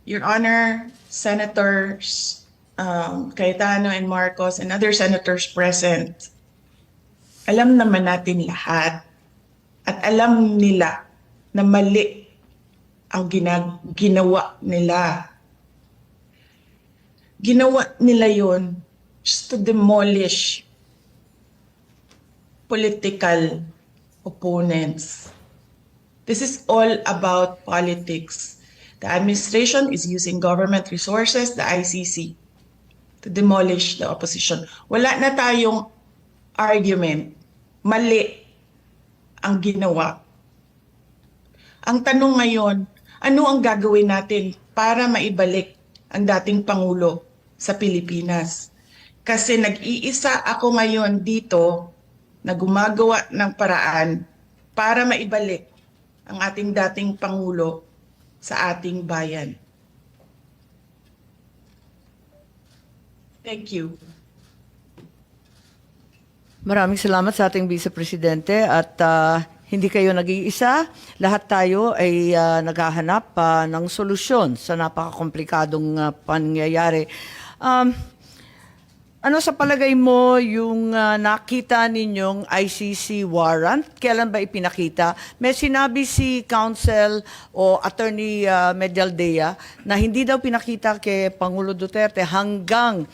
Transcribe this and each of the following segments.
Your Honor, Senators Cayetano and Marcos and other senators present, alam naman natin lahat at alam nila na mali ang ginawa nila. Ginawa nila yon just to demolish political opponents. This is all about politics. The administration is using government resources, the ICC, to demolish the opposition. Wala na tayong argument. Mali ang ginawa. Ang tanong ngayon, ano ang gagawin natin para maibalik ang dating Pangulo sa Pilipinas? Kasi nag-iisa ako ngayon dito na gumagawa ng paraan para maibalik ang ating dating Pangulo sa ating bayan. Thank you. Maraming salamat sa ating Vice Presidente at hindi kayo nag-iisa. Lahat tayo ay naghahanap ng solusyon sa napakakomplikadong pangyayari. Ano sa palagay mo yung nakita ninyong ICC warrant? Kailan ba ipinakita? May sinabi si Counsel o Attorney Medialdea na hindi daw pinakita kay Pangulo Duterte hanggang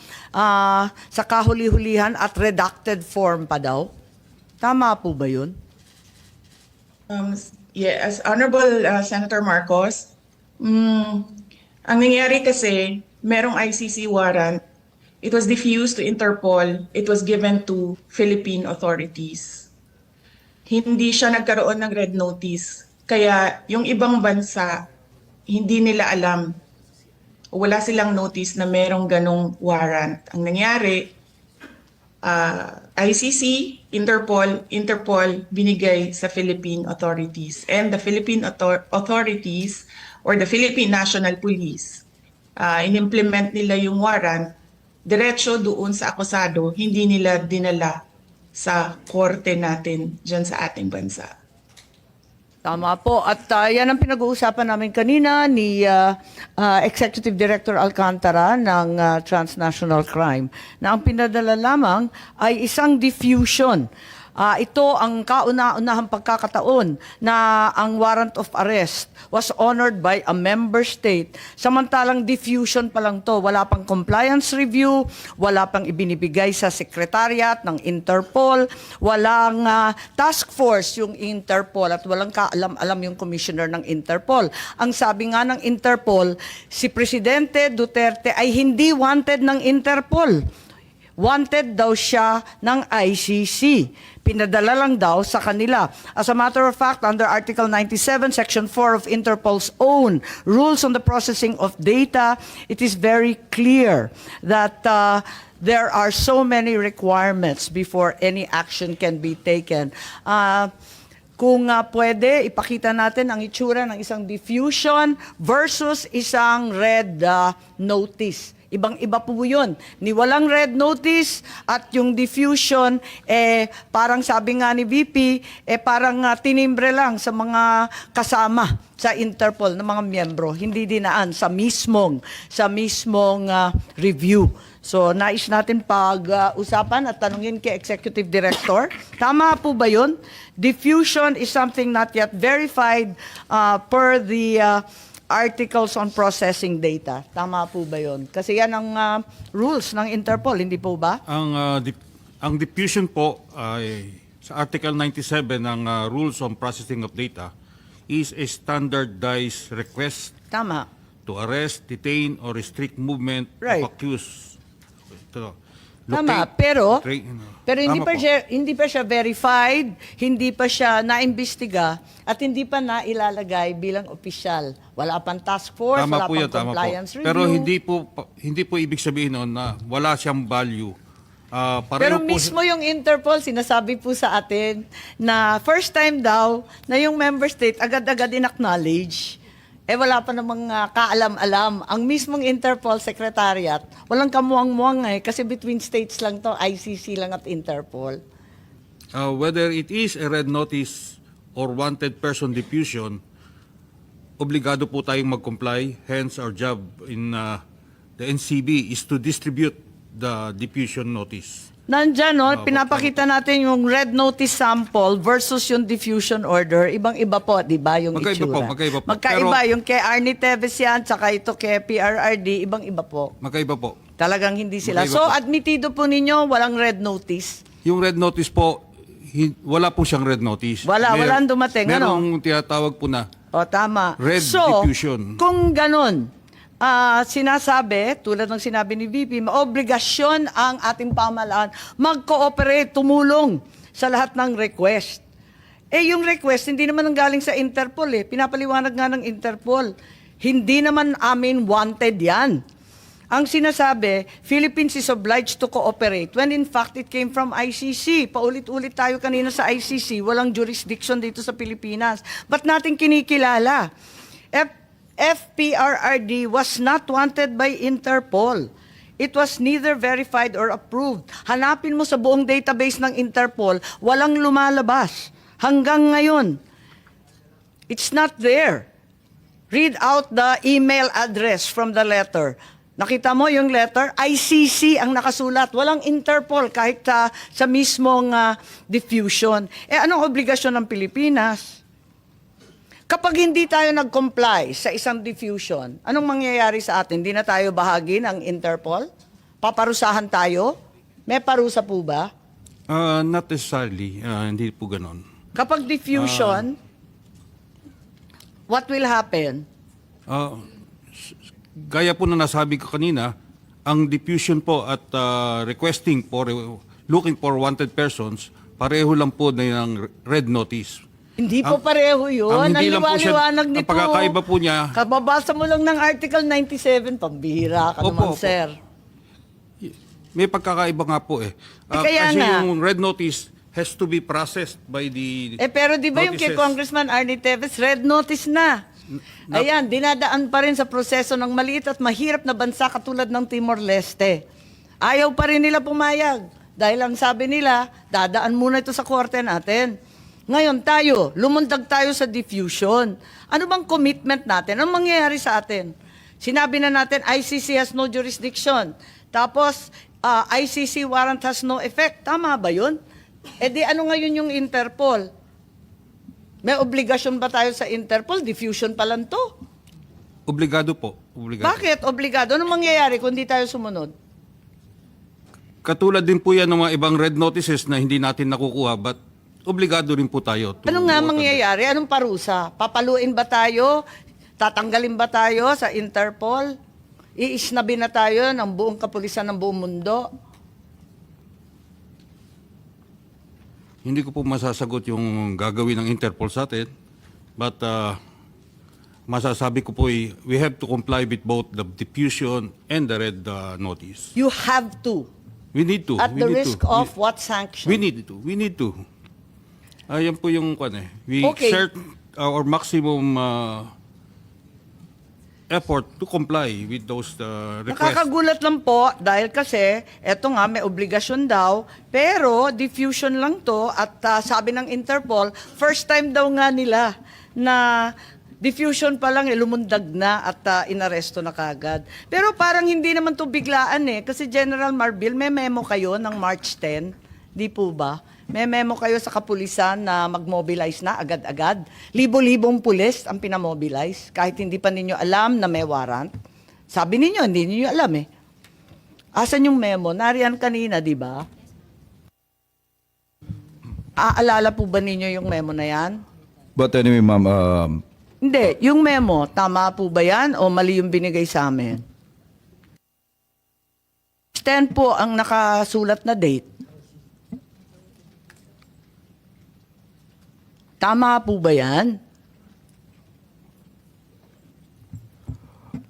sa kahuli-hulihan at redacted form pa daw. Tama po ba yun? Yes, Honorable Senator Marcos, ang nangyari kasi, merong ICC warrant. It was diffused to Interpol. It was given to Philippine authorities. Hindi siya nagkaroon ng red notice. Kaya yung ibang bansa, hindi nila alam. Wala silang notice na merong ganong warrant. Ang nangyari, ICC, Interpol binigay sa Philippine authorities. And the Philippine authorities or the Philippine National Police, in-implement nila yung warrant diretso doon sa akusado, hindi nila dinala sa korte natin dyan sa ating bansa. Tama po. At yan ang pinag-uusapan namin kanina ni Executive Director Alcantara ng Transnational Crime na ang pinadala lamang ay isang diffusion. Ito ang kauna-unahang pagkakataon na ang warrant of arrest was honored by a member state. Samantalang diffusion pa lang to, wala pang compliance review, wala pang ibinibigay sa secretariat ng Interpol, walang task force yung Interpol at walang kaalam-alam yung commissioner ng Interpol. Ang sabi nga ng Interpol, si Presidente Duterte ay hindi wanted ng Interpol. Wanted daw siya ng ICC. Pinadala lang daw sa kanila. As a matter of fact, under Article 97, Section 4 of Interpol's own rules on the processing of data, it is very clear that there are so many requirements before any action can be taken. Kung pwede, ipakita natin ang itsura ng isang diffusion versus isang red notice. Ibang-iba po yun. Ni walang red notice at yung diffusion, parang sabi nga ni VP, parang tinimbre lang sa mga kasama sa Interpol ng mga miyembro. Hindi dinaan sa mismong review. So, nais natin pag-usapan at tanungin kay Executive Director. Tama po ba yun? Diffusion is something not yet verified per the articles on processing data. Tama po ba yun? Kasi yan ang rules ng Interpol, hindi po ba? Ang diffusion po ay sa Article 97 ng Rules on Processing of Data is a standardized request Tama. to arrest, detain, or restrict movement Right. of accused. Ito, Tama, locate, pero Tama po. hindi pa siya verified, hindi pa siya naimbestiga at hindi pa nailalagay bilang opisyal. Wala pang task force, Tama wala po pang yan, tama po. compliance review. Pero hindi po ibig sabihin noon na wala siyang value. Pero Pareho po mismo yung Interpol, sinasabi po sa atin na first time daw na yung member state agad-agad in-acknowledge. Wala pa namang kaalam-alam. Ang mismong Interpol Secretariat, walang kamuang-muang kasi between states lang to, ICC lang at Interpol. whether it is a red notice or wanted person diffusion, obligado po tayong mag-comply. Hence, our job in the NCB is to distribute the diffusion notice. Nandyan, no? Pinapakita natin yung red notice sample versus yung diffusion order. Ibang-iba po, di ba, yung Magkaiba itsura? po, magkaiba po. Magkaiba. Pero- Yung kay Arnie Teves yan, tsaka ito kay PRRD, ibang-iba po. Magkaiba po. Talagang hindi sila. Magkaiba So, po. admitido po ninyo, walang red notice. Yung red notice po, wala po siyang red notice. Walang dumating, ano? Merong tinatawag po na O, tama. Red diffusion. Kung ganun, sinasabi, tulad ng sinabi ni VP, maobligasyon ang ating pamahalaan mag-cooperate, tumulong sa lahat ng request. Eh, yung request, hindi naman ang galing sa Interpol eh. Pinapaliwanag nga ng Interpol. Hindi naman amin wanted yan. Ang sinasabi, Philippines is obliged to cooperate when in fact it came from ICC. Paulit-ulit tayo kanina sa ICC, walang jurisdiction dito sa Pilipinas. Ba't natin kinikilala? FPRRD was not wanted by Interpol. It was neither verified or approved. Hanapin mo sa buong database ng Interpol, walang lumalabas. Hanggang ngayon, it's not there. Read out the email address from the letter. Nakita mo yung letter? ICC ang nakasulat. Walang Interpol kahit sa mismong diffusion. Eh anong obligasyon ng Pilipinas? Kapag hindi tayo nag-comply sa isang diffusion, anong mangyayari sa atin? Hindi na tayo bahagi ng Interpol? Paparusahan tayo? May parusa po ba? Not necessarily. Hindi po ganon. Kapag diffusion, what will happen? Gaya po na nasabi ko kanina, ang diffusion po at requesting for looking for wanted persons, pareho lang po na ng red notice. Hindi po pareho yun. ang hindi lang po siya- liwanag ang nito. pagkakaiba po niya- Kababasa mo lang ng Article 97, pambihira ka naman, Opo. sir. May pagkakaiba nga po eh. Kaya Kasi nga. yung red notice has to be processed by the Pero di ba yung kay notices. Congressman Arnie Teves, red notice na. Ayan, dinadaan pa rin sa proseso ng maliit at mahirap na bansa katulad ng Timor-Leste. Ayaw pa rin nila pumayag. Dahil ang sabi nila, dadaan muna ito sa korte natin. Ngayon tayo, lumundag tayo sa diffusion. Ano bang commitment natin? Anong mangyayari sa atin? Sinabi na natin, ICC has no jurisdiction. Tapos, ICC warrant has no effect. Tama ba yun? E di ano ngayon yung Interpol? May obligasyon ba tayo sa Interpol? Diffusion pa lang to. Obligado po. Obligado. Bakit? Obligado. Anong mangyayari kung di tayo sumunod? Katulad din po yan ng mga ibang red notices na hindi natin nakukuha but obligado rin po tayo. to Ano nga work on it. mangyayari? Anong parusa? Papaluin ba tayo? Tatanggalin ba tayo sa Interpol? Iisnabi na tayo ng buong kapulisan ng buong mundo? Hindi ko po masasagot yung gagawin ng Interpol sa atin. But masasabi ko po we have to comply with both the diffusion and the red notice. You have to. We need to. At we the need risk to. of what sanction? We need to. We need to. Ayan po yung kwan eh. We Okay. exert our maximum effort to comply with those requests. Nakakagulat lang po dahil kasi eto nga may obligasyon daw pero diffusion lang to at sabi ng Interpol first time daw nga nila na diffusion pa lang lumundag na at inaresto na kagad. Pero parang hindi naman to biglaan eh kasi General Marbil may memo kayo ng March 10, di po ba? May memo kayo sa kapulisan na mag-mobilize na agad-agad. Libo-libong pulis ang pinamobilize kahit hindi pa ninyo alam na may warrant. Sabi ninyo, hindi ninyo alam eh. Asan yung memo? Nariyan kanina, di ba? Aalala po ba ninyo yung memo na yan? But anyway, ma'am, Hindi. Yung memo, tama po ba yan o mali yung binigay sa amin? 10 po ang nakasulat na date. Tama po ba yan?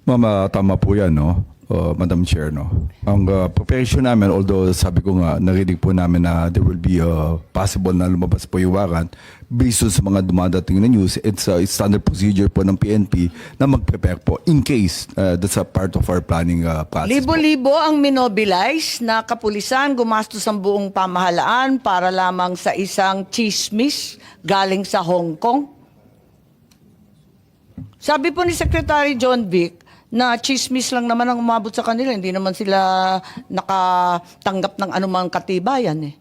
ma'am, tama po yan, no? Madam Chair, no? Ang preparation namin, although sabi ko nga, narinig po namin na there will be possible na lumabas po yung warrant, based on sa mga dumadating na news, it's standard procedure po ng PNP na mag-prepare po in case that's a part of our planning process. po. Libo-libo ang minobilize na kapulisan, gumastos ang buong pamahalaan para lamang sa isang chismis galing sa Hong Kong. Sabi po ni Secretary John Vic na chismis lang naman ang umabot sa kanila. Hindi naman sila nakatanggap ng anumang katibayan eh.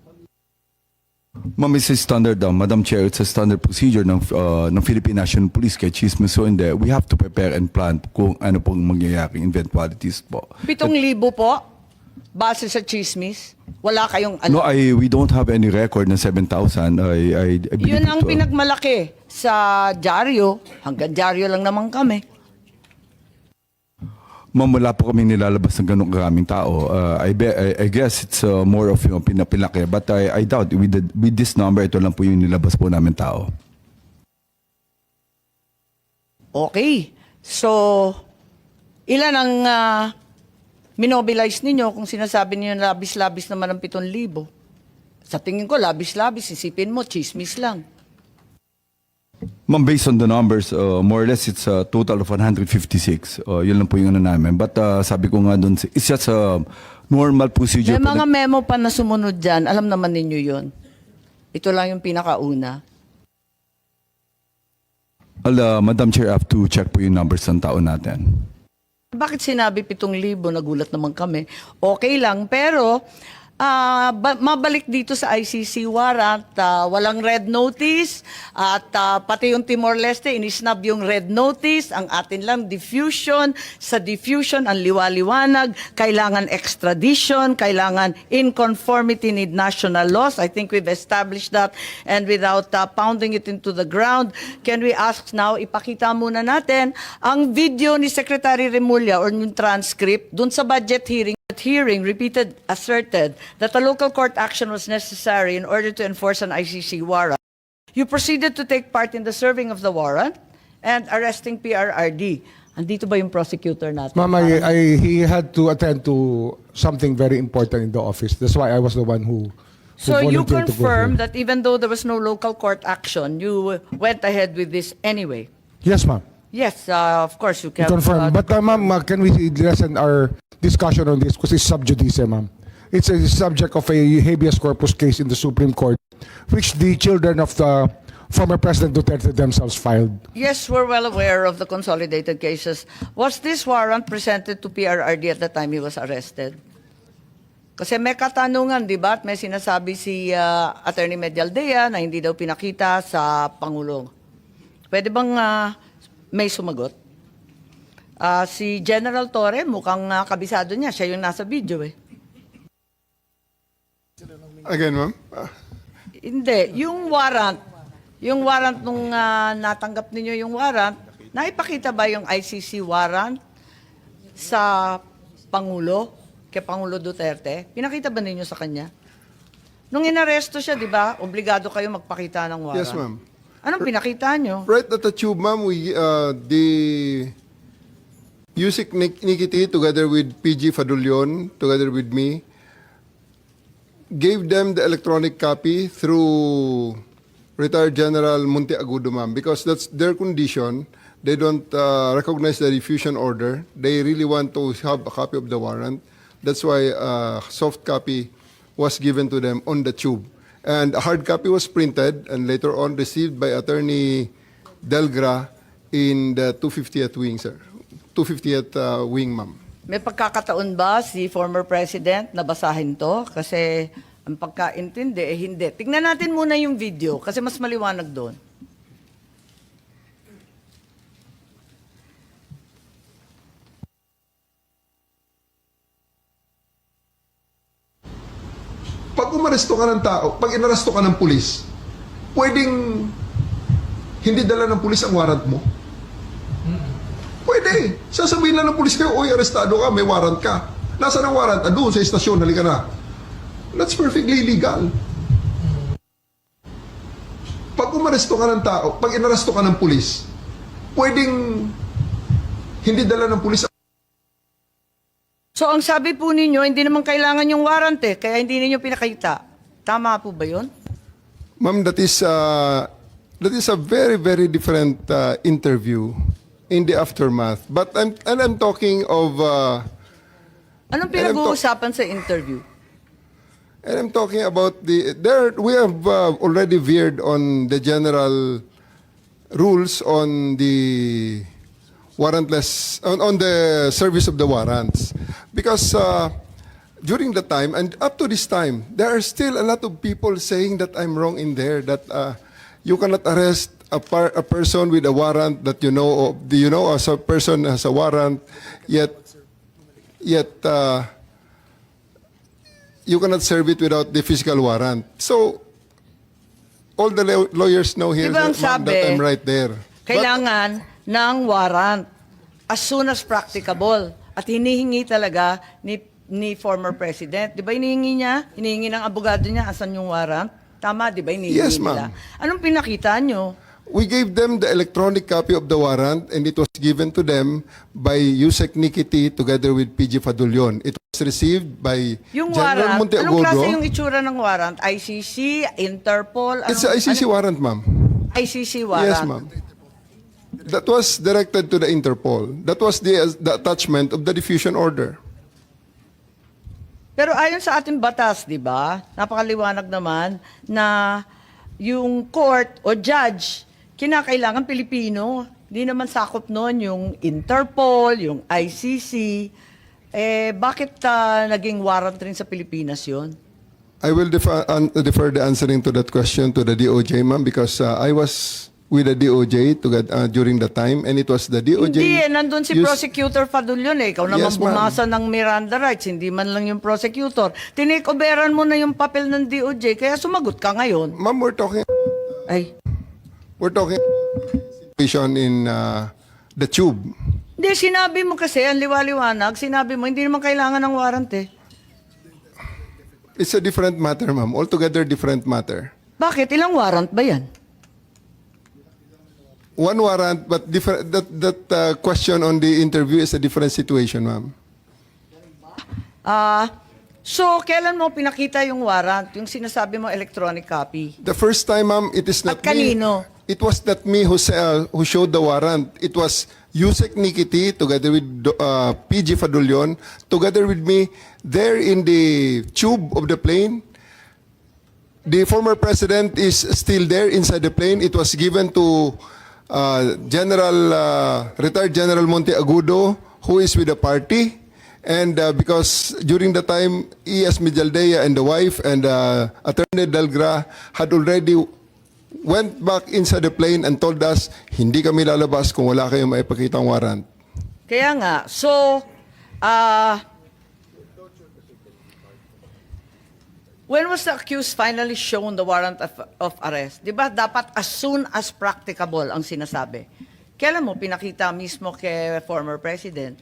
Ma'am, it's a standard, Madam Chair, it's a standard procedure ng Philippine National Police kay chismis. So, hindi, we have to prepare and plan kung ano pong mangyayaring eventualities po. 7,000 po, base sa chismis. Wala kayong No, alam. we don't have any record na 7,000. I believe Yun ang ito. pinagmalaki sa dyaryo. Hanggang dyaryo lang naman kami. Ma'am, wala po kami nilalabas ng ganong karaming tao. I guess it's more of pinapilaki. But I doubt with this number, ito lang po yung nilabas po namin tao. Okay. So, ilan ang minobilize ninyo kung sinasabi niyo labis-labis naman ang 7,000? Sa tingin ko, labis-labis. Isipin mo, chismis lang. Ma'am, based on the numbers, more or less, it's a total of 156. Yun lang po yung ano namin. But sabi ko nga doon, it's just a normal procedure. May po mga na- memo pa na sumunod dyan. Alam naman ninyo yun. Ito lang yung pinakauna. Madam Chair, I have to check po yung numbers ng tao natin. Bakit sinabi 7,000? Nagulat naman kami. Okay lang, pero mabalik dito sa ICC warrant, walang red notice at pati yung Timor-Leste, inisnab yung red notice, ang atin lang diffusion. Sa diffusion, ang liwaliwanag, kailangan extradition, kailangan in conformity with national laws. I think we've established that and without pounding it into the ground, can we ask now, ipakita muna natin ang video ni Secretary Remulla or yung transcript dun sa budget hearing. Asserted that a local court action was necessary in order to enforce an ICC warrant. You proceeded to take part in the serving of the warrant and arresting PRRD. Andito ba yung prosecutor natin? Ma'am, he had to attend to something very important in the office. That's why I was the one who So you volunteered to go confirm there. that even though there was no local court action, you went ahead with this anyway? Yes, ma'am. Yes, of course you can. Confirm. But ma'am, can we lessen our discussion on this because it's sub judice, ma'am. It's a subject of a habeas corpus case in the Supreme Court, which the children of the former President Duterte themselves filed. Yes, we're well aware of the consolidated cases. Was this warrant presented to PRRD at the time he was arrested? Kasi may katanungan, di ba? At may sinasabi si Attorney Medialdea na hindi daw pinakita sa Pangulo. Pwede bang may sumagot? Si General Torre, mukhang kabisado niya. Siya yung nasa video eh. Again, ma'am? Hindi, yung warrant nung natanggap ninyo yung warrant, naipakita ba yung ICC warrant sa Pangulo, kay Pangulo Duterte? Pinakita ba ninyo sa kanya? Nung inaresto siya, di ba, obligado kayo magpakita ng warrant. Yes, ma'am. Anong pinakita nyo? Right at the tube, ma'am, the Yusik Nikiti, together with PG Fadulyon, together with me, gave them the electronic copy through retired General Munti Agudo, ma'am, because that's their condition. They don't recognize the diffusion order. They really want to have a copy of the warrant. That's why soft copy was given to them on the tube. And a hard copy was printed and later on received by Attorney Delgra in the 250th wing, sir. 250th wing, ma'am. May pagkakataon ba si former president na basahin to? Kasi ang pagkaintindi, hindi. Tingnan natin muna yung video kasi mas maliwanag doon. Pag umaresto ka ng tao, pag inaresto ka ng pulis, pwedeng hindi dala ng pulis ang warrant mo? Pwede. Sasabihin lang ng pulis kayo, oy, arestado ka, may warrant ka. Nasaan ang warrant? Doon sa istasyon, halika na. That's perfectly legal. Pag umaresto ka ng tao, pag inaresto ka ng pulis, pwedeng hindi dala ng pulis. So ang sabi po ninyo, hindi naman kailangan yung warrant eh, kaya hindi ninyo pinakita. Tama po ba yun? Ma'am, that is a very, very different interview in the aftermath. But I'm talking of Anong pinag-uusapan sa interview? and I'm talking about we have already veered on the general rules on the warrantless, on the service of the warrants. Because during the time, and up to this time, there are still a lot of people saying that I'm wrong in there, that you cannot arrest a person with a warrant that you know of, as a person has a warrant, yet you cannot serve it without the physical warrant. So, all the lawyers know here Diba ang ma'am, that sabi, I'm right there. Kailangan ng warrant as soon as practicable. At hinihingi talaga ni former president. Di ba hinihingi niya? Hinihingi ng abogado niya, asan yung warrant? Tama, di ba? Hinihingi Yes, nila. ma'am. Anong pinakita nyo? We gave them the electronic copy of the warrant and it was given to them by Yusek Nikiti together with PG Fadulion. It was received by Yung General warrant, anong klase yung Monteagudo. itsura ng warrant? ICC, Interpol? It's an ICC warrant, ma'am. ICC warrant. Yes, ma'am. That was directed to the Interpol. That was the attachment of the diffusion order. Pero ayon sa ating batas, di ba, napakaliwanag naman na yung court o judge, kinakailangan Pilipino. Di naman sakop noon yung Interpol, yung ICC. Bakit naging warrant rin sa Pilipinas yun? I will defer the answering to that question to the DOJ, ma'am, because I was with the DOJ during the time, and it was the DOJ. Hindi nandun si used- Prosecutor Fadulion Ikaw naman Yes, ma'am. bumasa ng Miranda rights, hindi man lang yung prosecutor. Tinikoberan mo na yung papel ng DOJ, kaya sumagot ka ngayon. Ma'am, we're talking situation in the tube. Hindi, sinabi mo kasi, ang liwaliwanag, sinabi mo, hindi naman kailangan ng warrant eh. It's a different matter, ma'am. Altogether different matter. Bakit? Ilang warrant ba yan? One warrant, but different. That question on the interview is a different situation, ma'am. So, kailan mo pinakita yung warrant? Yung sinasabi mo electronic copy? The first time, ma'am, it is not At kanino? me. It was not me who showed the warrant. It was Yusek Nikiti together with PG Fadulion, together with me there in the tube of the plane. The former president is still there inside the plane. It was given to retired General Monteagudo, who is with the party. And because during the time, E.S. Mijaldea and the wife and Attorney Delgra had already went back inside the plane and told us, hindi kami lalabas kung wala kayong maipakitang warrant. Kaya nga, so, when was the accused finally shown the warrant of arrest? Di ba dapat as soon as practicable ang sinasabi? Kailan mo pinakita mismo kay former president?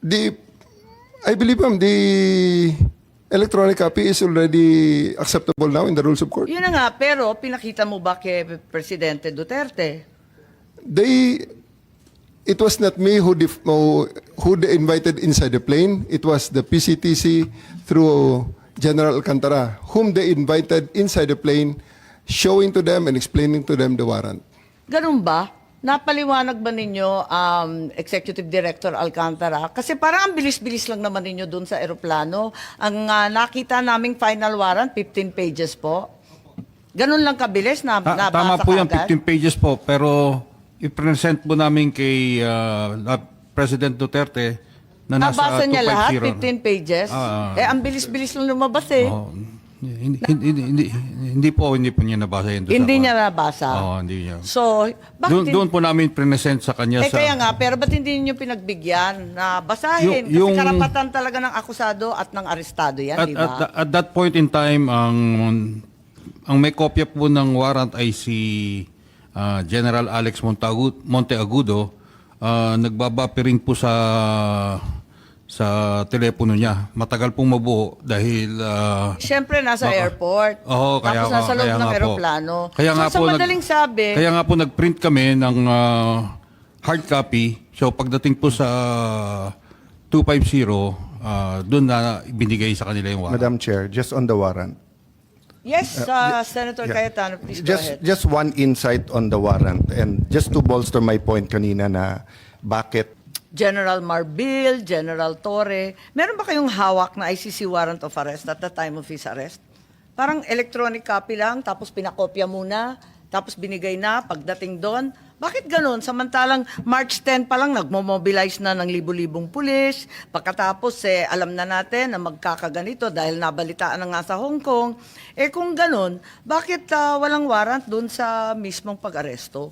I believe, ma'am, the electronic copy is already acceptable now in the rules of court. Yun na nga, pero pinakita mo ba kay Presidente Duterte? It was not me who they invited inside the plane. It was the PCTC through General Alcantara, whom they invited inside the plane, showing to them and explaining to them the warrant. Ganun ba? Napaliwanag ba ninyo, Executive Director Alcantara? Kasi parang ang bilis-bilis lang naman ninyo dun sa eroplano. Ang nakita naming final warrant, 15 pages po. Ganun lang kabilis na nabasa Tama po yung agad? 15 pages po, pero i-present po namin kay President Duterte na nasa Nabasa niya lahat, 250. 15 pages? Ang bilis-bilis lang lumabas eh. Oh, hindi po niya nabasa yun. Hindi niya nabasa. Hindi niya. So, bakit Doon po namin present sa kanya sa... kaya nga, pero ba't hindi niyo pinagbigyan na basahin? Yung- Kasi karapatan talaga ng akusado at ng arestado yan, di ba? At that point in time, ang may kopya po ng warrant ay si General Alex Monteagudo. Nagbabapiring po sa telepono niya. Matagal pong mabuo dahil... Siyempre, nasa airport. Oo, Tapos nasa loob ng aeroplano. Sa madaling sabi, Kaya nga po nag-print kami ng hard copy. So pagdating po sa 250, doon na binigay sa kanila yung warrant. Madam Chair, just on the warrant. yes, Senator Cayetano, please go ahead. Just one insight on the warrant and just to bolster my point kanina na bakit General Marbil, General Torre, meron ba kayong hawak na ICC warrant of arrest at the time of his arrest? Parang electronic copy lang, tapos pinakopya muna, tapos binigay na, pagdating doon. Bakit ganun? Samantalang March 10 pa lang nagmo-mobilize na ng libu-libong pulis. Pagkatapos alam na natin na magkakaganito dahil nabalitaan na nga sa Hong Kong. Kung ganun, bakit walang warrant dun sa mismong pag-aresto?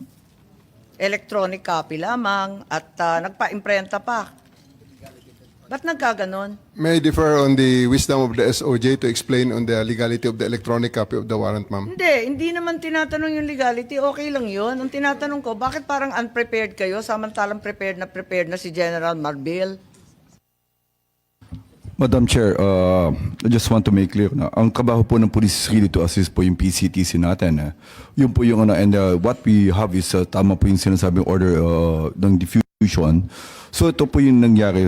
Electronic copy lamang at nagpa-imprenta pa. Ba't nagkaganon? May I differ on the wisdom of the SOJ to explain on the legality of the electronic copy of the warrant, ma'am? Hindi naman tinatanong yung legality. Okay lang yun. Ang tinatanong ko, bakit parang unprepared kayo samantalang prepared na si General Marbil? Madam Chair, I just want to make clear na ang kabaho po ng police is really to assist po yung PCTC natin. Yun po yung ano, and what we have is tama po yung sinasabing order ng diffusion. So ito po yung nangyari,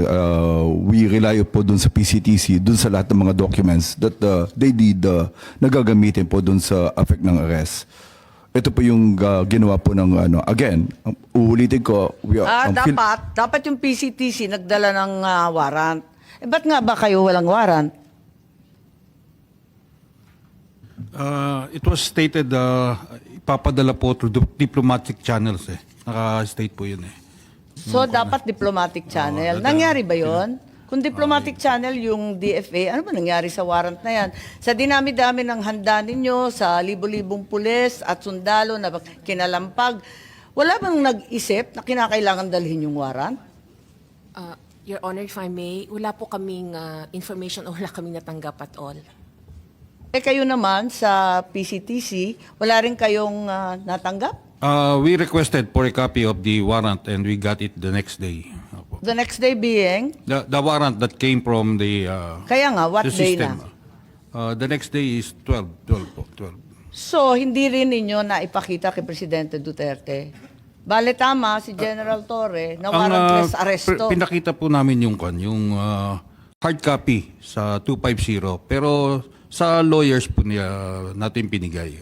we rely po dun sa PCTC, dun sa lahat ng mga documents that they did, nagagamitin po dun sa effect ng arrest. Ito po yung ginawa po ng ano, again, uulitin ko, Dapat yung PCTC nagdala ng warrant. Ba't nga ba kayo walang warrant? It was stated, ipapadala po through diplomatic channels eh. Naka-state po yun eh. So, dapat diplomatic channel. Nangyari ba yon? Kung diplomatic channel yung DFA, ano ba nangyari sa warrant na yan? Sa dinami-dami ng handa ninyo, sa libo-libong pulis at sundalo na kinalampag, wala bang nag-isip na kinakailangan dalhin yung warrant? Your Honor, if I may, wala po kaming information o wala kaming natanggap at all. Kayo naman sa PCTC, wala rin kayong natanggap? We requested for a copy of the warrant and we got it the next day. The next day being, The warrant that came from the kaya nga, what the day system. na? The next day is 12 po, 12. So, hindi rin ninyo na ipakita kay Presidente Duterte. Bale tama si General Torre na warrantless arresto. Pinakita po namin yung hard copy sa 250 pero sa lawyers po natin pinigay.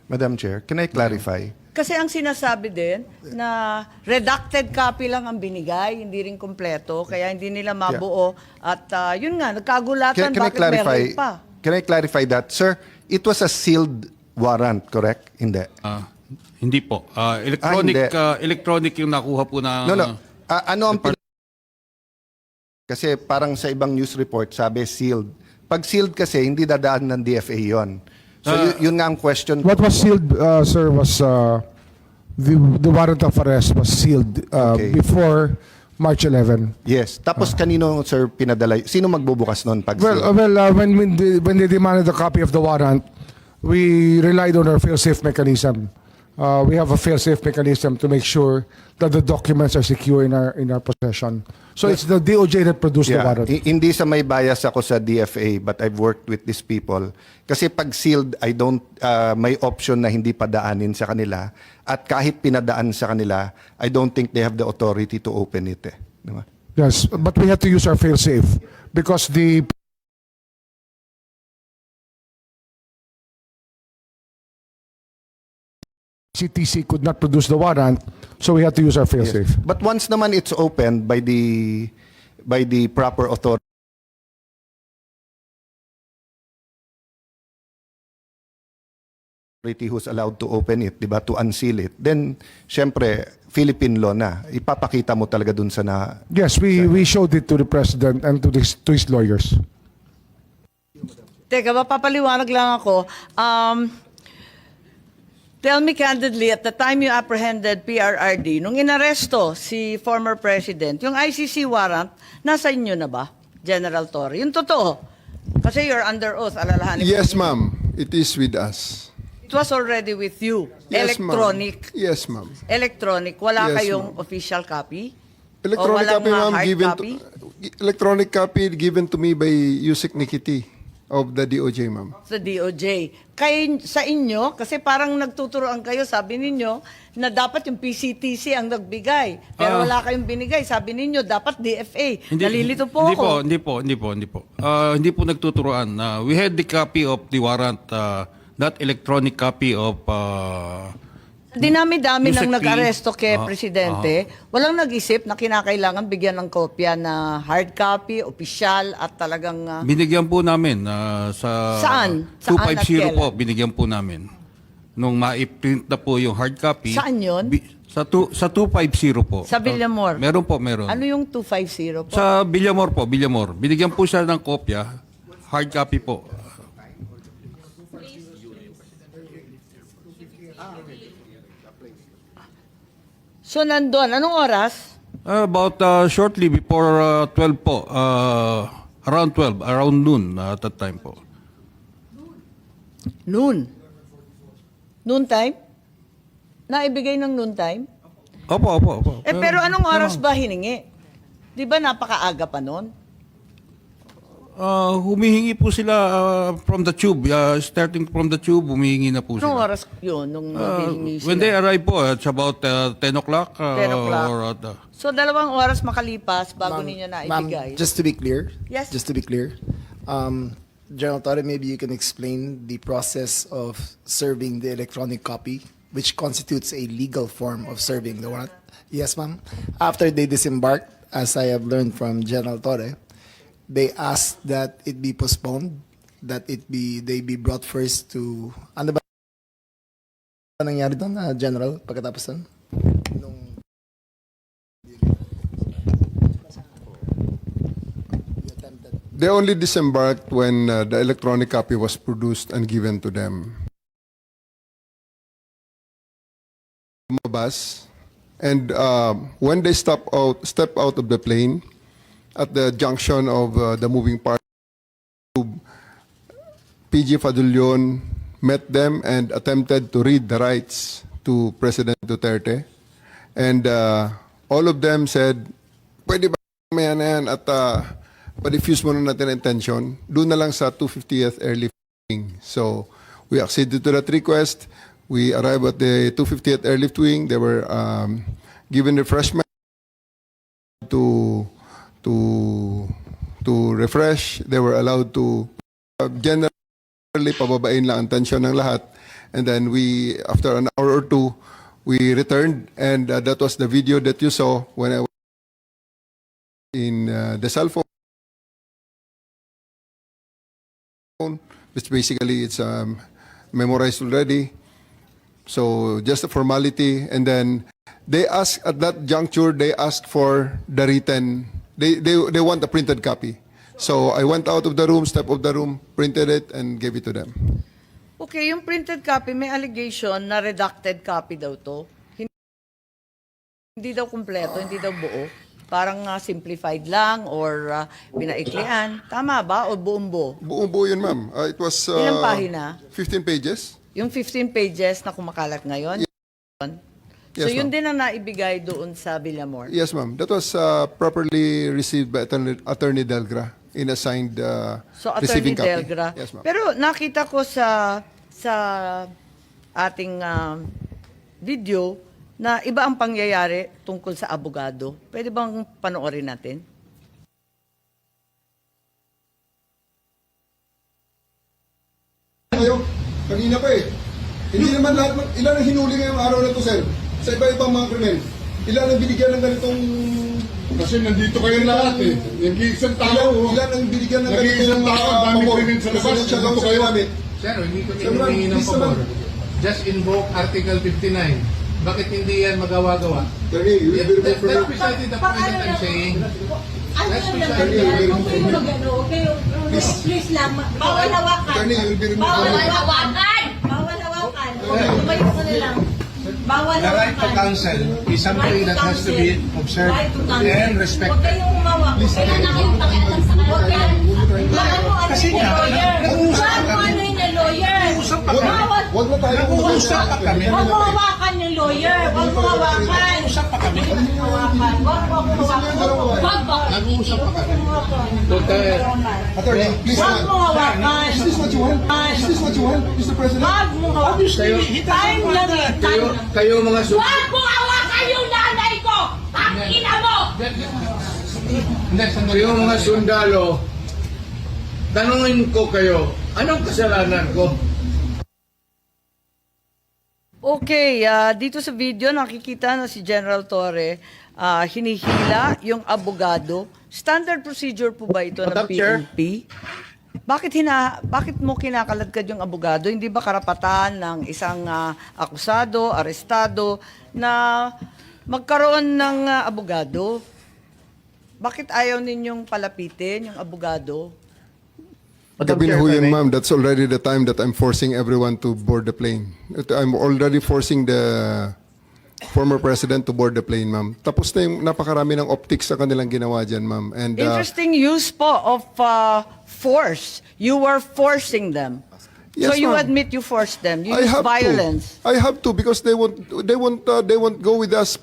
Madam Chair, can I clarify? Kasi ang sinasabi din na redacted copy lang ang binigay, hindi rin kompleto, kaya hindi nila mabuo. At yun nga, nagkagulatan, bakit meron pa? Can I clarify that? Sir, it was a sealed warrant, correct? Hindi. Hindi po. Electronic yung nakuha po na... No. Ano ang kasi parang sa ibang news report, sabi sealed. Pag sealed kasi, hindi dadaan ng DFA yon. So yun nga ang question. What was sealed, sir, was the warrant of arrest was sealed Okay. before March 11. Yes. Tapos kanino, sir, pinadala? Sino magbubukas noon pag sealed? When they demanded a copy of the warrant, we relied on our fail-safe mechanism. We have a fail-safe mechanism to make sure that the documents are secure in our possession. So it's the DOJ that produced the warrant. Hindi sa may bias ako sa DFA, but I've worked with these people. Kasi pag sealed, may option na hindi padaanin sa kanila. At kahit pinadaan sa kanila, I don't think they have the authority to open it. Diba? Yes, but we had to use our fail-safe because the CTC could not produce the warrant, so we had to use our fail-safe. Yes. But once naman it's opened by the proper authority who's allowed to open it, 'di ba, to unseal it, then syempre Philippine law na. Ipapakita mo talaga dun sa na. Yes, we showed it to the president and to his lawyers. Teka, mapapaliwanag lang ako. Tell me candidly, at the time you apprehended PRRD, nung inaresto si former president, yung ICC warrant, nasa inyo na ba, General Torre? Yung totoo. Kasi you're under oath, alalahanin ko. Yes, ma'am. It is with us. It was already with you. Yes, ma'am. Electronic. Yes, ma'am. Electronic. Wala Yes, kayong ma'am. official copy? Electronic O walang copy, ma'am, hard given copy? electronic copy given to me by Yusek Nikiti of the DOJ, ma'am. Sa DOJ. Sa inyo, kasi parang nagtuturoan kayo, sabi ninyo, na dapat yung PCTC ang nagbigay. Pero wala kayong binigay. Sabi ninyo, dapat DFA. Nalilito po ako. Hindi po. Hindi po nagtuturoan. We had the copy of the warrant, not electronic copy of... Dinami-dami Yusek nang P. nag-aresto kay Presidente, walang nag-isip na kinakailangan bigyan ng kopya na hard copy, opisyal, at talagang... binigyan po namin sa Saan? Saan at 250 po, kailan? binigyan po namin. nung ma-print na po yung hard copy. Saan yun? Sa 250 po. Sa Villamor? Meron po, meron. Ano yung 250 po? Sa Villamor po, Villamor. Binigyan po siya ng kopya, hard copy po. So, nandun. Anong oras? About shortly before 12 po. Around 12, around noon at that time po. Noon. Noon time? Naibigay ng noon time? Opo. Pero anong oras ba hiningi? Di ba napakaaga pa noon? Humihingi po sila from the tube. Starting from the tube, humihingi na po Anong sila. oras yun nung hiningi When they sila? arrive po, it's about 10 o'clock. 10 o'clock. Or at, So, 2 oras makalipas bago ninyo naibigay. Ma'am, just to be clear. Yes. Just to be clear. General Torre, maybe you can explain the process of serving the electronic copy, which constitutes a legal form of serving the warrant. Yes, ma'am. After they disembarked, as I have learned from General Torre, they asked that it be postponed, that they be brought first to, ano ba nangyari doon, General, pagkatapos doon? They only disembarked when the electronic copy was produced and given to them. Bus, and when they step out of the plane at the junction of the moving part, PG Fadulion met them and attempted to read the rights to President Duterte, and all of them said, "Pwede ba mamaya na yan at pa-diffuse muna natin ang tension, doon na lang sa 250th airlift wing." So we acceded to that request. We arrived at the 250th airlift wing. They were given refreshment to refresh. They were allowed to generally pababain lang ang tension ng lahat. And then we, after an hour or two, we returned, and that was the video that you saw when I was in the cell phone, which basically it's memorized already. So just a formality, and then they asked at that juncture. They asked for the written. They want a printed copy. So I went out of the room, stepped of the room, printed it, and gave it to them. Okay, yung printed copy, may allegation na redacted copy daw to. Hindi daw kumpleto, hindi daw buo. Parang simplified lang or pinaiklian. Tama ba? O buong buo? Buo yun, ma'am. It was Ilang pahina? 15 pages. Yung 15 pages na kumakalat ngayon? So Yes, yun ma'am. din ang naibigay doon sa Villamor? Yes, ma'am. That was properly received by Attorney Delgra in assigned So, Attorney receiving copy. Delgra. Yes, ma'am. Pero nakita ko sa ating video na iba ang pangyayari tungkol sa abogado. Pwede bang panoorin natin? Kayo, kanina pa eh. Hindi naman lahat, ilan ang hinuli ngayong araw na to, sir? Sa iba-ibang mga krimen. Ilan ang binigyan ng ganitong... Kasi nandito kayo lahat eh. Yung isang tao. Ilan ang binigyan ng Nag-iisang tao, dami krimen sa labas. Nandito kayo. Sir, hindi kami Sir, ma'am, humingi ng please pabor. naman. Just invoke Article 59. Bakit hindi yan magawa-gawa? Attorney, you will be removed from That's precisely the point that I'm saying. That's precisely Please lang, bawal hawakan. Attorney, you will be removed Bawal from hawakan! Bawal hawakan. Tumayo ka na lang. Bawal The right to hawakan. counsel is something that has to be observed and Huwag respected. kayong umawak. Kaya na kayong pakialam sa kanila. Kasi nga, Huwag mo ano yung lawyer. Bawal. Huwag na tayo Nag-uusap pa kami. Huwag mo hawakan yung lawyer. Huwag mo hawakan. Nag-uusap pa kami. Hawakan. Huwag mo hawakan. Huwag ba? Nag-uusap pa kami. Attorney, please Huwag stand. mo hawakan. Is this what you want? Is this what you want, Mr. President? Huwag mo hawakan. Time lang eh. Time. Kayo mga Huwag mo hawakan yung nanay ko! Ang ina mo! Kayo mga sundalo, tanungin ko kayo, anong kasalanan ko? Okay, dito sa video nakikita na si General Torre hinihila yung abogado. Standard procedure po ba ito ng Madam Chair? PNP? bakit mo kinakaladkad yung abogado? Hindi ba karapatan ng isang akusado, arestado na magkaroon ng abogado? Bakit ayaw ninyong palapitin yung abogado? Gabi na ho yun, ma'am. That's already the time that I'm forcing everyone to board the plane. I'm already forcing the former president to board the plane, ma'am. Tapos na yung napakarami ng optics sa kanilang ginawa dyan, ma'am. And Interesting use po of force. You were forcing them. Yes, So you ma'am. admit you forced them. You I used have violence. to. I have to because they won't go with us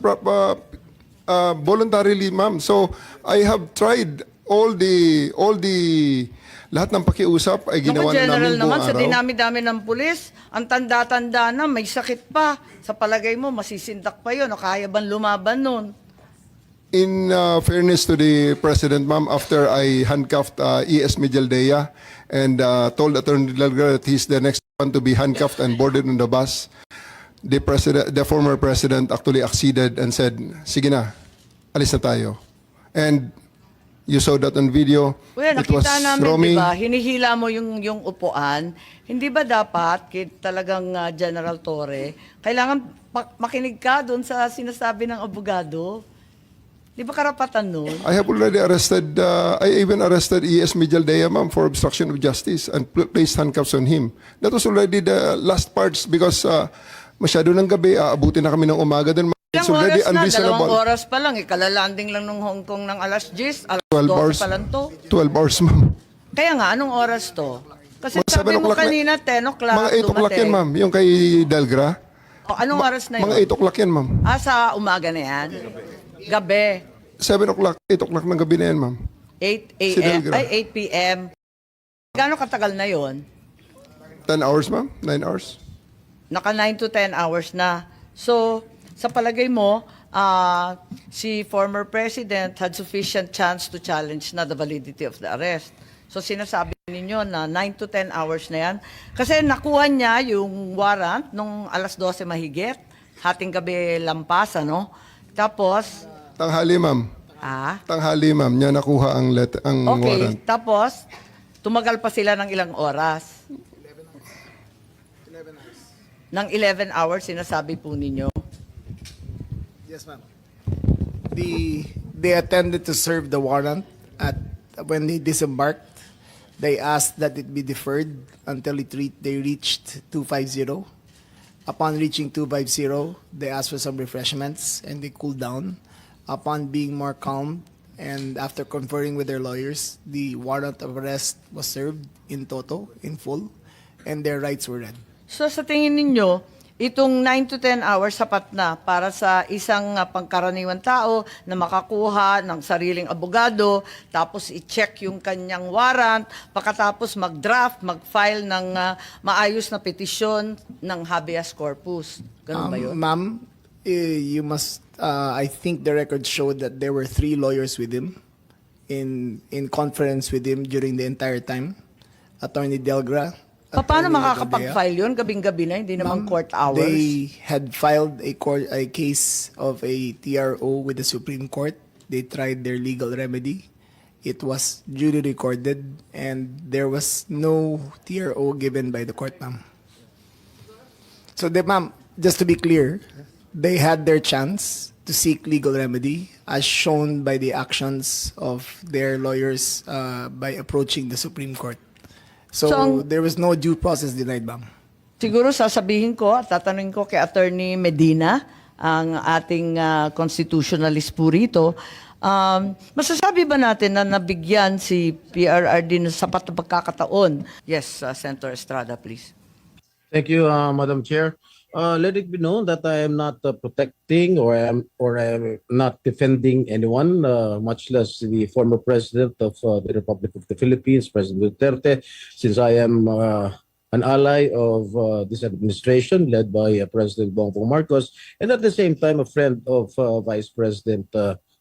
voluntarily, ma'am. So I have tried all the lahat ng pakiusap ay Naku, ginawa na General namin buong naman, sa araw. dinami-dami ng pulis, ang tanda-tanda na, may sakit pa. Sa palagay mo, masisindak pa yun o kaya bang lumaban nun? In fairness to the president, ma'am, after I handcuffed E.S. Mijaldea and told Attorney Delgado that he's the next one to be handcuffed and boarded on the bus, the former president actually acceded and said, "Sige na, alis na tayo." And you saw that on video. Kuya, It was nakita namin, Romy. di ba, hinihila mo yung upuan. Hindi ba dapat, talagang General Torre, kailangan makinig ka doon sa sinasabi ng abogado? Di ba karapatan nun? I have already arrested, I even arrested E.S. Mijaldea, ma'am, for obstruction of justice and placed handcuffs on him. That was already the last parts because masyado ng gabi, aabutin na kami ng umaga. Then it's Ilang already oras na, unreasonable. 2 oras pa lang, ikalalanding lang ng Hong Kong ng alas 10, alas 12 12 hours. pa lang to. 12 hours, ma'am. Kaya nga, anong oras to? Kasi Mga sabi 7 mo o'clock na- kanina, 10 o'clock Mga 8 o'clock yan, dumating. ma'am. Yung kay Delgra. O, anong oras na Mga yun? 8 o'clock yan, ma'am. Sa umaga na yan? Gabi. 7 o'clock, 8 o'clock ng gabi na yan, ma'am. 8 Si a.m. Delgra. Ay, 8 p.m. Gano'ng katagal na yon? 10 hours, ma'am. 9 hours. Naka 9 to 10 hours na. So, sa palagay mo, si former president had sufficient chance to challenge na the validity of the arrest. So, sinasabi ninyo na 9 to 10 hours na yan. Kasi nakuha niya yung warrant nung alas 12 mahigit. Hating gabi lampas, ano? Tapos, Tanghali, ma'am. Tanghali, ma'am. Niya nakuha ang okay. warrant. Tapos, tumagal pa sila ng ilang oras. Ng 11 hours, sinasabi po ninyo. Yes, ma'am. They attended to serve the warrant when they disembarked. They asked that it be deferred until they reached 250. Upon reaching 250, they asked for some refreshments and they cooled down. Upon being more calm and after conferring with their lawyers, the warrant of arrest was served in toto, in full, and their rights were read. So sa tingin ninyo, itong 9 to 10 hours sapat na para sa isang pangkaraniwang tao na makakuha ng sariling abogado, tapos i-check yung kanyang warrant, pagkatapos mag-draft, mag-file ng maayos na petisyon ng habeas corpus. Ganun ba yun? Ma'am, you must. I think the record showed that there were 3 lawyers with him in conference with him during the entire time. Attorney Delgra. Paano Attorney makakapag-file yun? Gabing-gabi na, hindi naman court hours. They had filed a case of a TRO with the Supreme Court. They tried their legal remedy. It was duly recorded and there was no TRO given by the court, ma'am. So, ma'am, just to be clear, they had their chance to seek legal remedy as shown by the actions of their lawyers by approaching the Supreme Court. So, there was no due process denied, ma'am. Siguro sasabihin ko at tatanungin ko kay Attorney Medina, ang ating constitutionalist po rito, masasabi ba natin na nabigyan si PRRD ng sapat na pagkakataon? Yes, Senator Estrada, please. Thank you, Madam Chair. Let it be known that I am not protecting or I am not defending anyone, much less the former president of the Republic of the Philippines, President Duterte, since I am an ally of this administration led by President Bongbong Marcos, and at the same time a friend of Vice President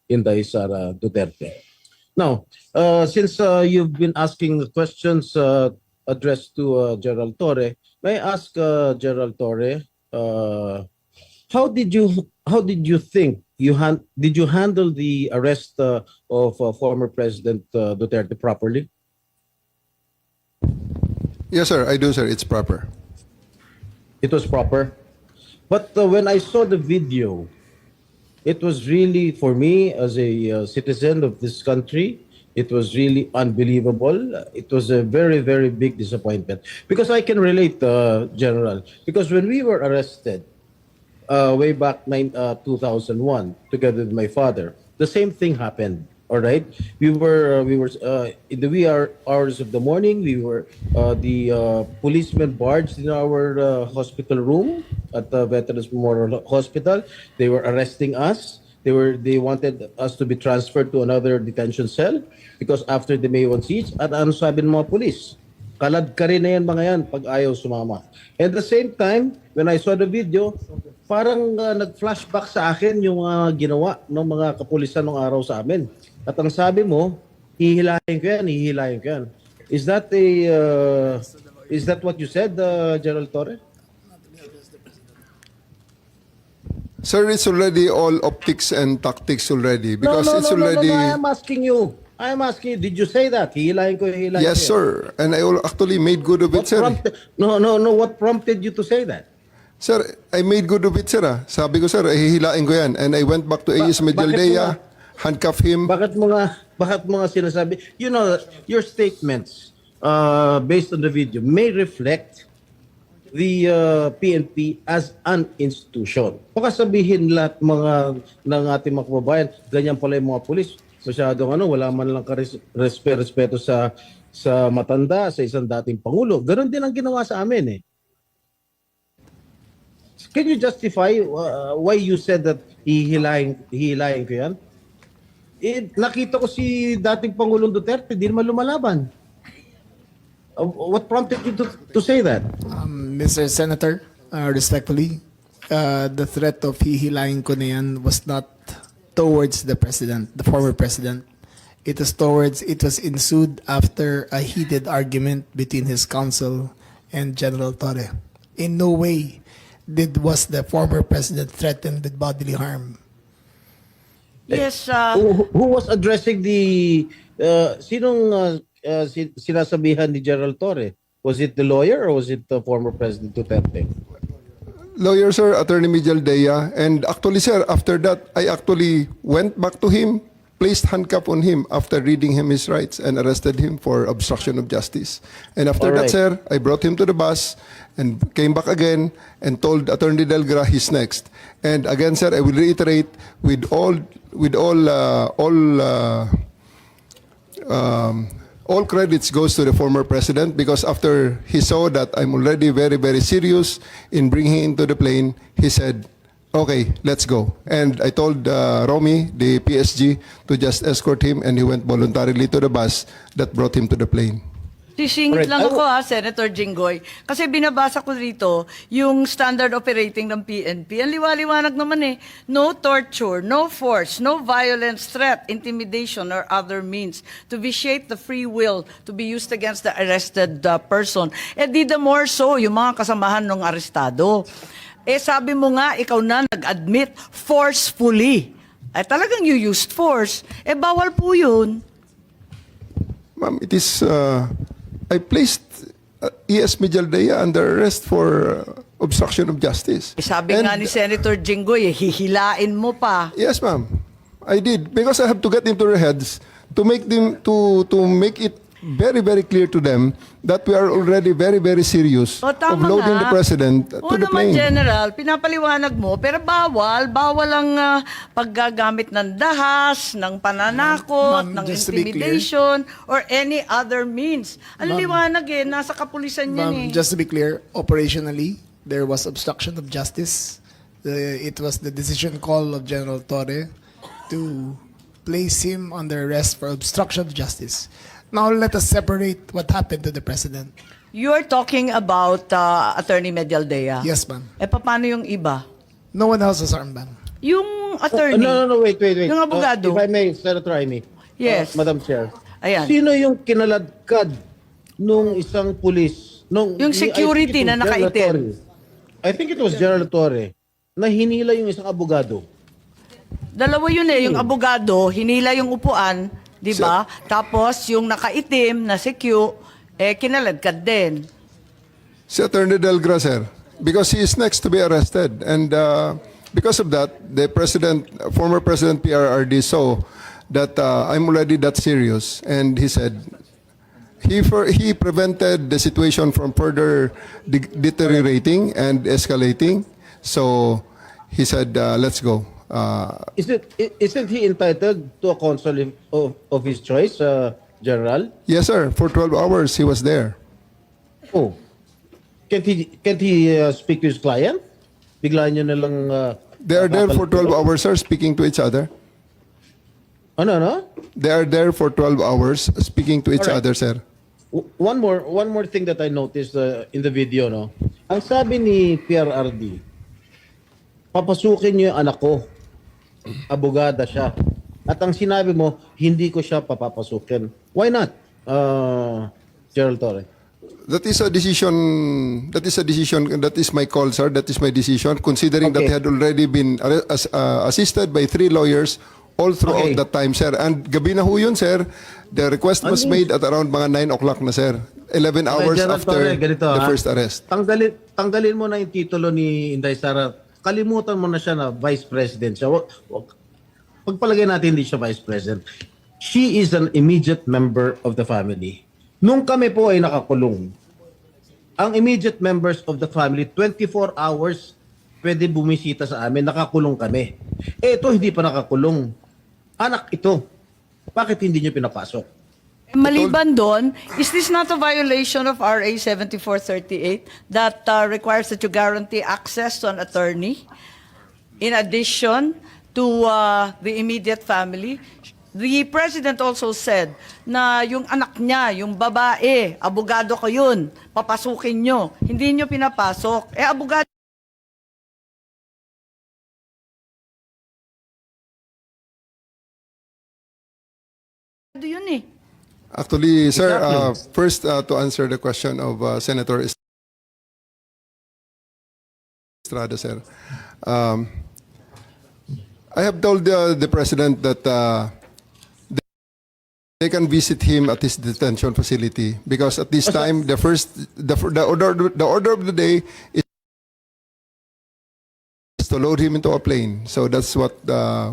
Inday Sara Duterte. Now, since you've been asking questions addressed to General Torre, may I ask General Torre, how did you think did you handle the arrest of former President Duterte properly? Yes, sir. I do, sir. It's proper. It was proper. But when I saw the video, it was really, for me as a citizen of this country, it was really unbelievable. It was a very, very big disappointment. Because I can relate, General. Because when we were arrested, way back 2001, together with my father, the same thing happened. All right, we were in the wee hours of the morning. We were the policemen barged in our hospital room at the Veterans Memorial Hospital. They were arresting us. They wanted us to be transferred to another detention cell because after the May 1 siege, at ano sabi ng mga police? Kalad ka rin na yan mga yan pag ayaw sumama. At the same time, when I saw the video, parang nag-flashback sa akin yung ginawa ng mga kapulisan ng araw sa amin. At ang sabi mo, hihilahin ko yan. Is that what you said, General Torre? Sir, it's already all optics and tactics already because it's already. No, I am asking you, did you say that? Hihilahin ko. Yes, sir. And I actually made good of it, sir. What prompted you to say that? Sir, I made good of it, sir. Sabi ko, sir, hihilain ko yan. And I went back to AS Medialdea, handcuff him. Bakit mga sinasabi? You know, your statements based on the video may reflect the PNP as an institution. Baka sabihin lahat ng ating mga kababayan, ganyan pala yung mga pulis. Masyadong wala man lang respeto sa matanda, sa isang dating pangulo. Ganon din ang ginawa sa amin eh. Can you justify why you said that hihilahin ko yan? Nakita ko si dating Pangulong Duterte, di naman lumalaban. What prompted you to say that? Mr. Senator, respectfully, the threat of hihilahin ko na yan was not towards the president, the former president. It was ensued after a heated argument between his counsel and General Torre. In no way was the former president threatened with bodily harm. Yes, Who was addressing the sinasabihan ni General Torre? Was it the lawyer or was it the former President Duterte? Lawyer, sir, Attorney Medialdea. And actually, sir, after that, I actually went back to him, placed handcuff on him after reading him his rights and arrested him for obstruction of justice. And after All that, right. sir, I brought him to the bus and came back again and told Attorney Delgra he's next. And again, sir, I will reiterate all credits goes to the former president because after he saw that I'm already very, very serious in bringing him into the plane, he said, okay, let's go. And I told Romy, the PSG, to just escort him and he went voluntarily to the bus that brought him to the plane. sisingit Alright, lang ako Senator Jinggoy. Kasi binabasa ko dito yung standard operating ng PNP. Ang liwaliwanag naman eh. No torture, no force, no violence, threat, intimidation, or other means to vitiate the free will to be used against the arrested person. Di the more so, yung mga kasamahan ng arestado. Sabi mo nga, ikaw na nag-admit forcefully. Talagang you used force. Bawal po yun. Ma'am, it is, I placed ES Medialdea under arrest for obstruction of justice. Sabi And- nga ni Senator Jinggoy, hihilain mo pa. Yes, ma'am. I did because I have to get into their heads to make them to make it very, very clear to them that we are already very, very serious of Tama loading nga. the president to Oo the naman, plane. General, pinapaliwanag mo, pero bawal ang paggagamit ng dahas, ng pananakot, Ma'am, ng just to be intimidation, or any other means. Ang liwanag nasa kapulisan yan Ma'am, just to be clear, operationally, there was obstruction of justice. It was the decision call of General Torre to place him under arrest for obstruction of justice. Now let us separate what happened to the president. You're talking about Attorney Medialdea. Yes, ma'am. Paano yung iba? No one else was armed, ma'am. Yung attorney. No, wait. Yung abogado. If I may, Senator Amy. Yes. Madam Chair. Ayan. Sino yung kinaladkad nung isang pulis? Yung security na nakaitim. I think it was General Torre na hinila yung isang abogado. Dalawa yun yung abogado, hinila yung upuan, di ba? Tapos yung nakaitim na si Q, kinaladkad din. Si Attorney Delgra, sir, because he is next to be arrested. And because of that, the former President PRRD saw that I'm already that serious. And he said, he prevented the situation from further deteriorating and escalating. So he said, let's go. Isn't he entitled to a counsel of his choice, General? Yes, sir. For 12 hours, he was there. Oh. Can't he speak to his client? Bigla nyo na lang... They are there for 12 hours, sir, speaking to each other. Ano? They are there for 12 hours speaking to each Alright. other, sir. One more thing that I noticed in the video, no? Ang sabi ni PRRD, papasukin niyo yung anak ko. Abogada siya. At ang sinabi mo, hindi ko siya papapasukin. Why not, Gerald Torre? That is a decision. That is my call, sir. That is my decision. Considering that Okay. he had already been assisted by 3 lawyers all throughout Okay. that time, sir. And gabi na ho yun, sir. The request was made at around mga 9 o'clock na, sir. 11 hours General after Torre, ganito, the ha? first arrest. Tanggalin mo na yung titulo ni Inday Sara. Kalimutan mo na siya na Vice President siya. Pagpalagay natin hindi siya Vice President. She is an immediate member of the family. Nung kami po ay nakakulong, ang immediate members of the family, 24 hours pwede bumisita sa amin, nakakulong kami. Eh ito hindi pa nakakulong. Anak ito. Bakit hindi niyo pinapasok? Maliban doon, is this not a violation of RA 7438 that requires that you guarantee access to an attorney in addition to the immediate family? The President also said na yung anak niya, yung babae, abogado ko yun, papasukin nyo. Hindi nyo pinapasok. Eh, abogado yun eh. Actually, sir, Exactly. first to answer the question of Senator Estrada, sir. I have told the President that they can visit him at his detention facility because at this time the order of the day is to load him into a plane. So that's what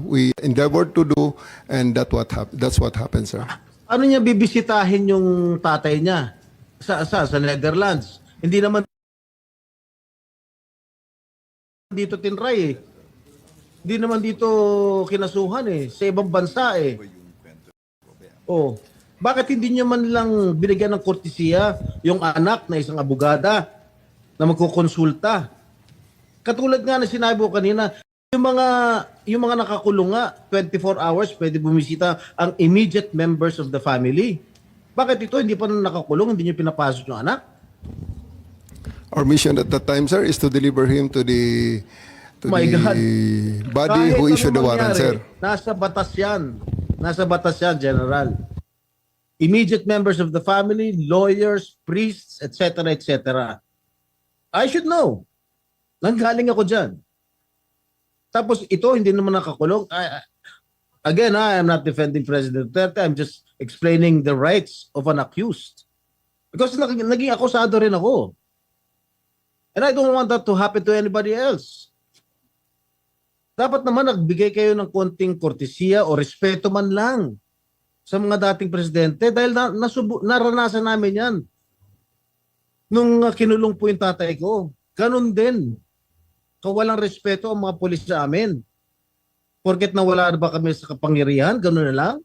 we endeavored to do, and that's what happened, sir. Ano niya bibisitahin yung tatay niya sa Netherlands? Hindi naman dito tinray eh. Hindi naman dito kinasuhan eh. Sa ibang bansa eh. Oh, bakit hindi niyo man lang binigyan ng kortesiya yung anak na isang abogada na magkukonsulta? Katulad nga na sinabi ko kanina, yung mga nakakulong nga, 24 hours pwede bumisita ang immediate members of the family. Bakit ito hindi pa nakakulong, hindi niyo pinapasok yung anak? Our mission at that time, sir, is to deliver him to the My God. body Kahit who issued the ano warrant, mangyari, sir. Nasa batas yan. Nasa batas yan, General. Immediate members of the family, lawyers, priests, etc., etc. I should know. Nanggaling ako dyan. Tapos ito, hindi naman nakakulong. Again, I am not defending President Duterte. I'm just explaining the rights of an accused. Because naging akusado rin ako. And I don't want that to happen to anybody else. Dapat naman nagbigay kayo ng konting kortesiya o respeto man lang sa mga dating presidente dahil naranasan namin yan. Nung kinulong po yung tatay ko, ganun din. Kawalang respeto ang mga pulis sa amin. Porket nawala na ba kami sa kapangyarihan, ganun na lang.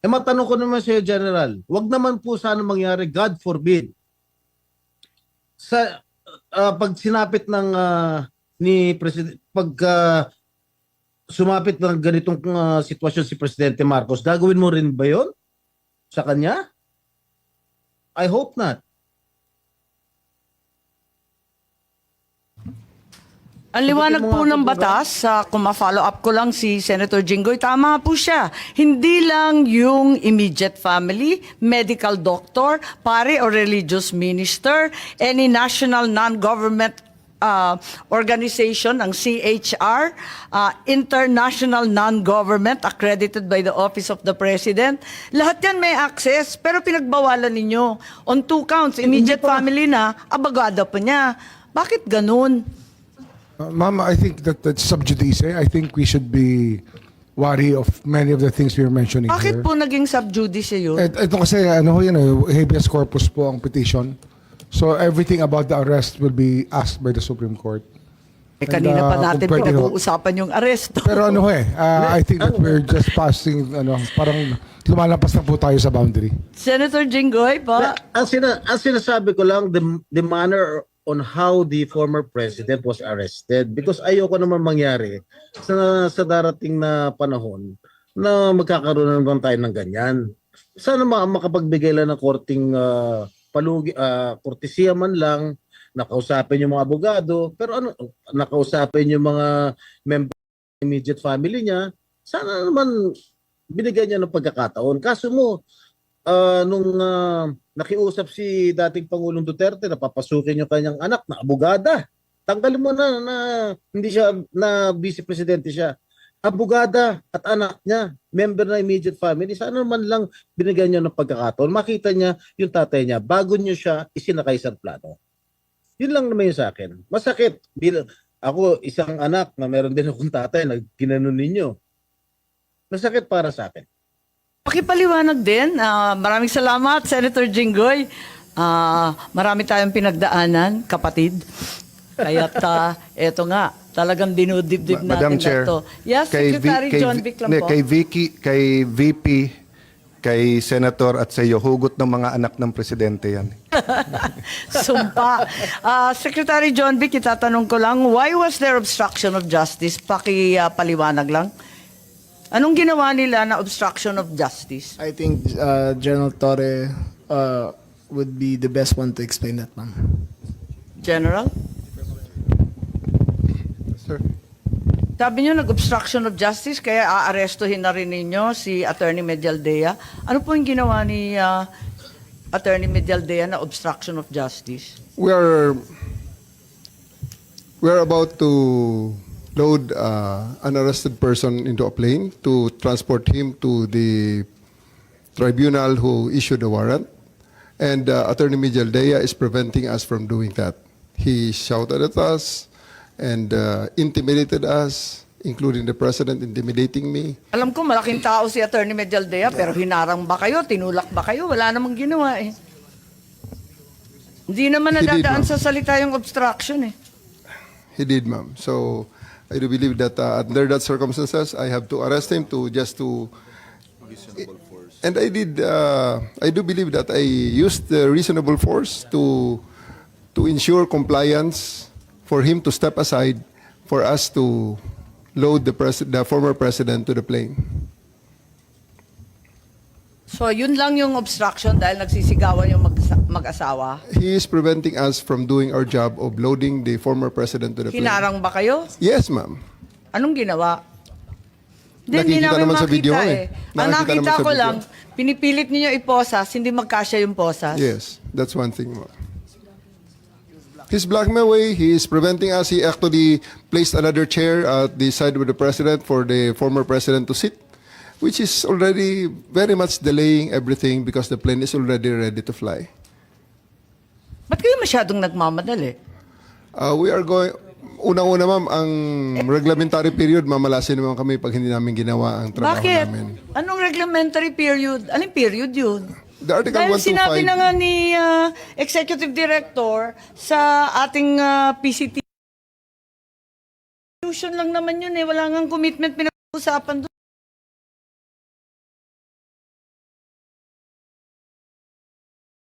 Eh matanong ko naman sa iyo, General, wag naman po sana mangyari, God forbid, sa pag sinapit ng ni President, pag sumapit ng ganitong sitwasyon si Presidente Marcos, gagawin mo rin ba yon sa kanya? I hope not. Ang liwanag po ng batas, kung ma-follow up ko lang si Senator Jinggoy, tama po siya. Hindi lang yung immediate family, medical doctor, pare or religious minister, any national non-government organization, ang CHR, International Non-Government, accredited by the Office of the President. Lahat yan may access, pero pinagbawalan ninyo. On 2 counts, immediate family na, abogado pa niya. Bakit ganun? Ma'am, I think that's sub judice. I think we should be wary of many of the things we are mentioning Bakit here. po naging sub judice yun? Ito kasi, ano ho yan, habeas corpus po ang petition. So everything about the arrest will be asked by the Supreme Court. Kanina pa natin kung pwede ho. pinag-uusapan yung aresto. Pero ano ho I think that we're just passing, parang lumalampas na po tayo sa boundary. Senator Jinggoy po. Ang sinasabi ko lang, the manner on how the former president was arrested, because ayoko naman mangyari sa darating na panahon na magkakaroon naman tayo ng ganyan. Sana makapagbigay lang ng korting kortesiya man lang, nakausapin yung mga abogado, pero nakausapin yung mga member ng immediate family niya, sana naman binigyan niya ng pagkakataon. Kaso mo, nung nakiusap si dating Pangulong Duterte na papasukin yung kanyang anak na abogada. Tanggalin mo na hindi siya, na vice presidente siya. Abogada at anak niya, member na immediate family. Sana naman lang binigyan niya ng pagkakataon. Makita niya yung tatay niya bago niyo siya isinakay sa plano. Yun lang naman yung sa akin. Masakit. Ako, isang anak na meron din akong tatay na ginanon ninyo. Masakit para sa akin. Pakipaliwanag din. Maraming salamat, Senator Jinggoy. Marami tayong pinagdaanan, kapatid. Kaya't eto nga, talagang dinudibdib natin Madam Chair, ito. Yes, Secretary John Vic lang po. Kay VP, kay Senator at sa iyo, hugot ng mga anak ng presidente yan. Sumpa. Secretary John Vic, itatanong ko lang, why was there obstruction of justice? Pakipaliwanag lang. Anong ginawa nila na obstruction of justice? I think General Torre would be the best one to explain that, ma'am. General? Sir. Sabi niyo nag-obstruction of justice, kaya aarestuhin na rin ninyo si Attorney Medialdea. Ano po yung ginawa ni Attorney Medialdea na obstruction of justice? We're about to load an arrested person into a plane to transport him to the tribunal who issued the warrant. And Attorney Medialdea is preventing us from doing that. He shouted at us and intimidated us, including the president intimidating me. Alam ko malaking tao si Attorney Medialdea, pero hinarang ba kayo? Tinulak ba kayo? Wala namang ginawa eh. Hindi naman He did, nadadaan ma'am. sa salita yung obstruction eh. He did, ma'am. So I do believe that under that circumstances, I have to arrest him and I did. I do believe that I used the reasonable force to ensure compliance, for him to step aside, for us to load the former president to the plane. So yun lang yung obstruction dahil nagsisigawan yung mag-asawa. He is preventing us from doing our job of loading the former president to the plane. Hinarang ba kayo? Yes, ma'am. Anong ginawa? Hindi Nakikita namin naman sa video makita eh. Ang Nakikita nakita naman sa ko video. lang, pinipilit ninyo iposas, hindi magkasya yung posas. Yes, that's one thing, ma'am. He's blocking my way. He is preventing us. He actually placed another chair at the side of the president for the former president to sit, which is already very much delaying everything because the plane is already ready to fly. Ba't kayo masyadong nagmamadali? We are going... Unang-una, ma'am, ang reglementary period, mamalasin naman kami pag hindi namin ginawa ang trabaho Bakit? namin. Anong reglementary period? Anong period yun? The Article Dahil 125... sinabi na nga ni Executive Director sa ating PCT. Solution lang naman yun eh. Wala nga commitment pinag-usapan doon.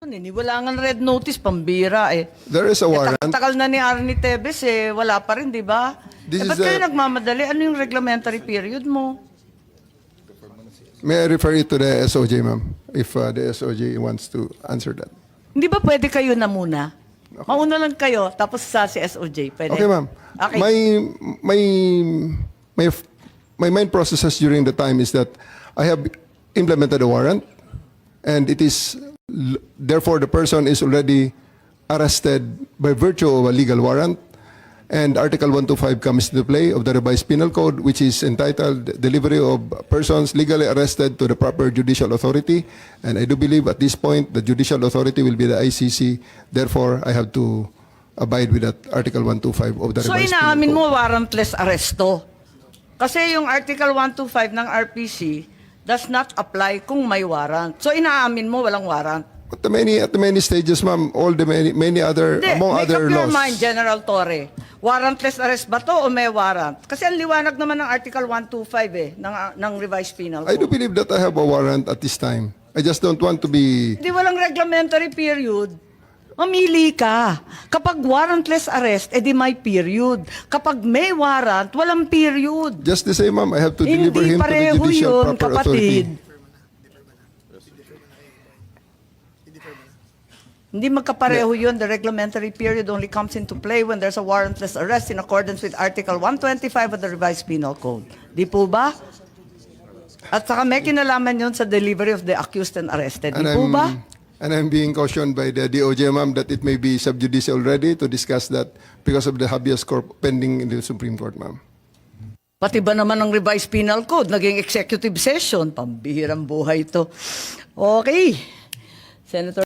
Wala nga red notice, pambira eh. There is a warrant. Takal na ni Arnie Tevez eh, wala pa rin, di ba? This Ba't is kayo a- nagmamadali? Ano yung reglementary period mo? May I refer it to the SOJ, ma'am, if the SOJ wants to answer that. Hindi ba pwede kayo na muna? Mauna lang kayo, tapos sa si SOJ. Pwede? Okay, ma'am. Okay. My main processes during the time is that I have implemented a warrant, and it is therefore the person is already arrested by virtue of a legal warrant, And Article 125 comes into play of the revised penal code, which is entitled Delivery of Persons Legally Arrested to the Proper Judicial Authority. And I do believe at this point the judicial authority will be the ICC. Therefore, I have to abide with that Article 125 of the So revised penal inaamin code. mo warrantless arresto. Kasi yung Article 125 ng RPC does not apply kung may warrant. So inaamin mo walang warrant. At the many stages, ma'am, all the many other, Hindi, among make other up your laws. mind, General Torre. Warrantless arrest ba to o may warrant? Kasi ang liwanag naman ng Article 125 ng revised penal I do code. believe that I have a warrant at this time. I just don't want to be... Hindi walang reglementary period. Mamili ka. Kapag warrantless arrest, edi may period. Kapag may warrant, walang period. Just the same, ma'am, I have to deliver Hindi him to the pareho judicial yun, proper authority. kapatid. Hindi magkapareho yun. The reglementary period only comes into play when there's a warrantless arrest in accordance with Article 125 of the Revised Penal Code. Di po ba? At saka may kinalaman yun sa delivery of the accused and arrested. Di po ba? And I'm being cautioned by the DOJ, ma'am, that it may be sub judice already to discuss that because of the habeas corpus pending in the Supreme Court, ma'am. Pati ba naman ng Revised Penal Code, naging executive session. Pambihirang buhay ito. Okay. Senator